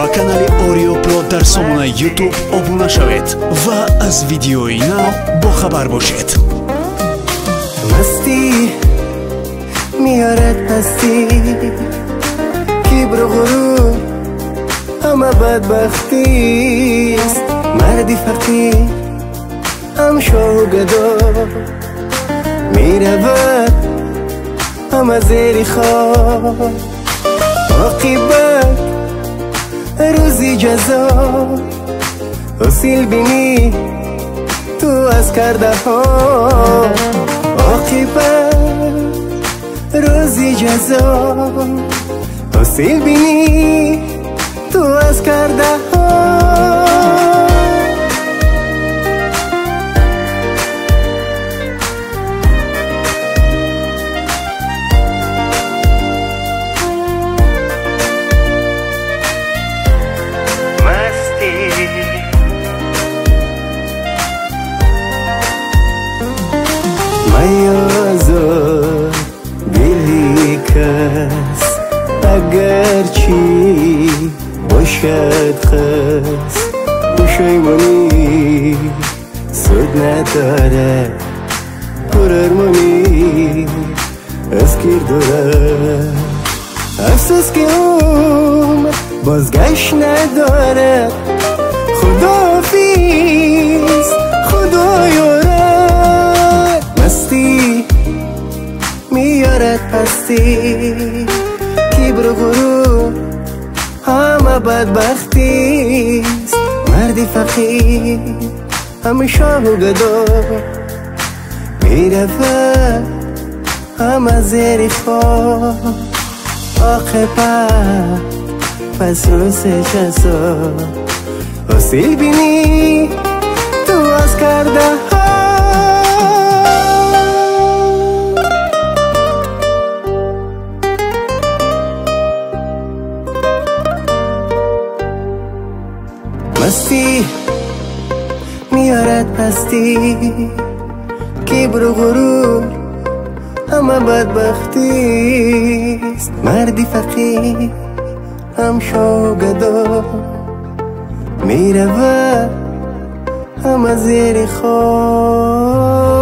ба канали Oreo Pro дар сомонаи YouTube обуна шавед ва аз видеои нав бохабар бошед. مستی میارد پستی کبر و غرور همه بدبختیست مردی فقیر هم شاه و گدا میرود همه زیر خواب عاقبت روزی جزا حاصل بینی تو از کرده ها عاقبت روزی جزا حاصل بینی تو از کرده ها میازار دلی کس اگر چی باشد خس پشیمانی سود نداره پرارمانی از گیر داره افسوس که اون بازگشت نداره خداحافظ خدا یارد مستی میارد پستی کبر و غرور همه بدبختیست مردی فقیر همه شاه و گدا میرود همه زیر خواب عاقبت پس روز جزا حاصل بینی تو از کرده ها مستی میارد پستی کبر و غرور همه بدبختیست مردی فقیر هم شاه و گدا میرود همه زیر خواب